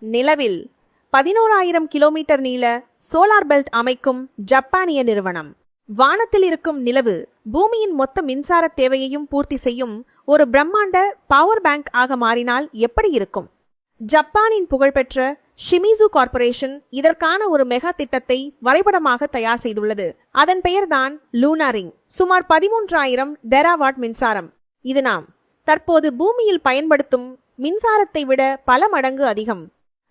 நிலவில் 11,000 கிலோமீட்டர் நீள solar belt அமைக்கும் ஜப்பானிய நிறுவனம். வானத்தில் இருக்கும் நிலவு பூமியின் மொத்த மின்சார தேவையையும் பூர்த்தி செய்யும் ஒரு பிரம்மாண்ட பவர் பேங்க் ஆக மாறினால் எப்படி இருக்கும்? ஜப்பானின் புகழ்பெற்ற ஷிமிசு கார்ப்பரேஷன் இதற்கான ஒரு மெகா திட்டத்தை வரைபடமாக தயார் செய்துள்ளது. அதன் பெயர்தான் லூனார் ரிங். சுமார் 13,000 டெராவாட் மின்சாரம். இது நாம் தற்போது பூமியில் பயன்படுத்தும் மின்சாரத்தை விட பல மடங்கு அதிகம்.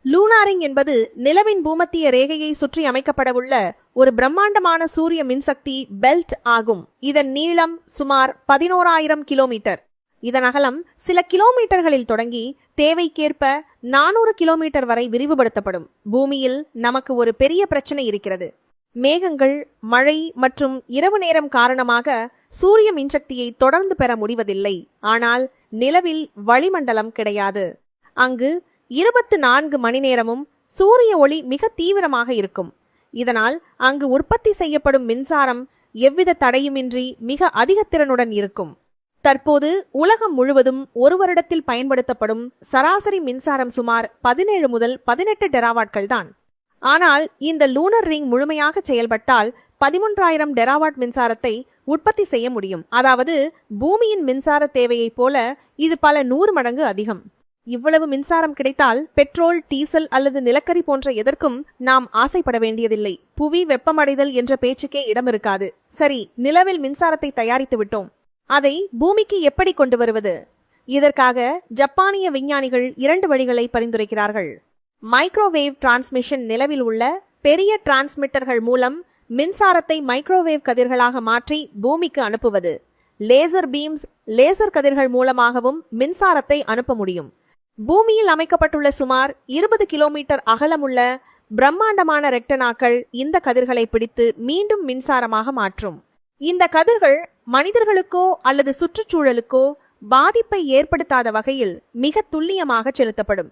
லூனார் ரிங் என்பது நிலவின் பூமத்திய ரேகையை சுற்றி அமைக்கப்படவுள்ள ஒரு பிரம்மாண்டமான சூரிய மின்சக்தி பெல்ட் ஆகும். இதன் நீளம் சுமார் 11,000 கிலோமீட்டர். இதன் அகலம் சில கிலோமீட்டர்களில் தொடங்கி தேவைக்கேற்ப 400 கிலோமீட்டர் வரை விரிவுபடுத்தப்படும். பூமியில் நமக்கு ஒரு பெரிய பிரச்சனை இருக்கிறது. மேகங்கள், மழை மற்றும் இரவு நேரம் காரணமாக சூரிய மின்சக்தியை தொடர்ந்து பெற முடிவதில்லை. ஆனால் நிலவில் வளிமண்டலம் கிடையாது. அங்கு 24 மணி நேரமும் சூரிய ஒளி மிக தீவிரமாக இருக்கும். இதனால் அங்கு உற்பத்தி செய்யப்படும் மின்சாரம் எவ்வித தடையுமின்றி மிக அதிக திறனுடன் இருக்கும். தற்போது உலகம் முழுவதும் ஒரு வருடத்தில் பயன்படுத்தப்படும் சராசரி மின்சாரம் சுமார் 17 முதல் 18 டெராவாட்கள் தான். ஆனால் இந்த லூனார் ரிங் முழுமையாக செயல்பட்டால் 13,000 டெராவாட் மின்சாரத்தை உற்பத்தி செய்ய முடியும். அதாவது பூமியின் மின்சார தேவையைப் போல இது பல 100 மடங்கு அதிகம். இவ்வளவு மின்சாரம் கிடைத்தால் பெட்ரோல், டீசல் அல்லது நிலக்கரி போன்ற எதற்கும் நாம் ஆசைப்பட வேண்டியதில்லை. புவி வெப்பமடைதல் என்ற பேச்சுக்கே இடம் இருக்காது. சரி, நிலவில் மின்சாரத்தை தயாரித்து விட்டோம். அதை பூமிக்கு எப்படி கொண்டு வருவது? இதற்காக ஜப்பானிய விஞ்ஞானிகள் 2 வழிகளை பரிந்துரைக்கிறார்கள். Microwave transmission. நிலவில் உள்ள பெரிய டிரான்ஸ்மிட்டர்கள் மூலம் மின்சாரத்தை மைக்ரோவேவ் கதிர்களாக மாற்றி பூமிக்கு அனுப்புவது. Laser beams. லேசர் கதிர்கள் மூலமாகவும் மின்சாரத்தை அனுப்ப முடியும். பூமியில் அமைக்கப்பட்டுள்ள சுமார் 20 கிலோமீட்டர் அகலமுள்ள பிரம்மாண்டமான ரெக்டனாக்கள் இந்த கதிர்களை பிடித்து மீண்டும் மின்சாரமாக மாற்றும். இந்த கதிர்கள் மனிதர்களுக்கோ அல்லது சுற்றுச்சூழலுக்கோ பாதிப்பை ஏற்படுத்தாத வகையில் மிக துல்லியமாக செலுத்தப்படும்.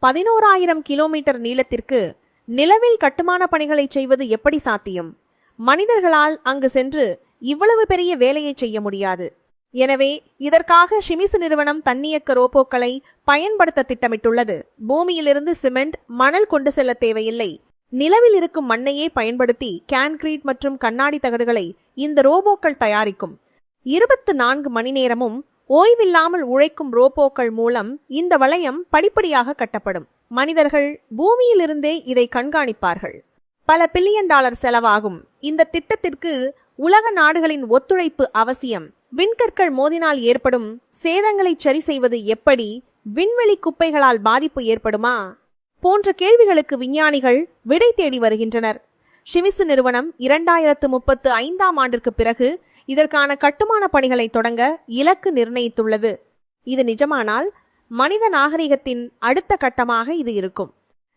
11,000 கிலோமீட்டர் நீளத்திற்கு நிலவில் கட்டுமான பணிகளை செய்வது எப்படி சாத்தியம்? மனிதர்களால் அங்கு சென்று இவ்வளவு பெரிய வேலையை செய்ய முடியாது. எனவே இதற்காக ஷிமிசு நிறுவனம் தன்னியக்க ரோபோக்களை பயன்படுத்த திட்டமிட்டுள்ளது. பூமியிலிருந்து சிமெண்ட், மணல் கொண்டு செல்ல தேவையில்லை. நிலவில் இருக்கும் மண்ணையே பயன்படுத்தி கான்கிரீட் மற்றும் கண்ணாடி தகடுகளை இந்த ரோபோக்கள் தயாரிக்கும். 24 மணி நேரமும் ஓய்வில்லாமல் உழைக்கும் ரோபோக்கள் மூலம் இந்த வளையம் படிப்படியாக கட்டப்படும். மனிதர்கள் பூமியிலிருந்தே இதை கண்காணிப்பார்கள். பல பில்லியன் டாலர் செலவாகும். இந்த திட்டத்திற்கு உலக நாடுகளின் ஒத்துழைப்பு அவசியம். விண்கற்கள் மோதினால் ஏற்படும் சேதங்களை சரி செய்வது எப்படி? விண்வெளி குப்பைகளால் பாதிப்பு ஏற்படுமா? போன்ற கேள்விகளுக்கு விஞ்ஞானிகள் விடை தேடி வருகின்றனர். ஷிமிசு நிறுவனம் 2035ஆம் ஆண்டிற்கு பிறகு இதற்கான கட்டுமான பணிகளை தொடங்க இலக்கு நிர்ணயித்துள்ளது. இது நிஜமானால் மனித நாகரிகத்தின் அடுத்த கட்டமாக இது இருக்கும்.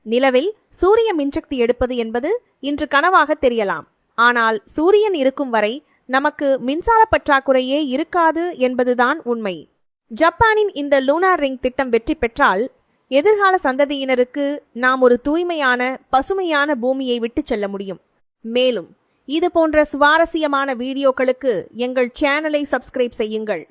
நிலவில் சூரிய மின்சக்தி எடுப்பது என்பது இன்று கனவாக தெரியலாம். ஆனால் சூரியன் இருக்கும் வரை நமக்கு மின்சார பற்றாக்குறையே இருக்காது என்பதுதான் உண்மை. ஜப்பானின் இந்த லூனார் ரிங் திட்டம் வெற்றி பெற்றால் எதிர்கால சந்ததியினருக்கு நாம் ஒரு தூய்மையான, பசுமையான பூமியை விட்டு செல்ல முடியும். மேலும் இது போன்ற சுவாரஸ்யமான வீடியோக்களுக்கு எங்கள் சேனலை சப்ஸ்கிரைப் செய்யுங்கள்.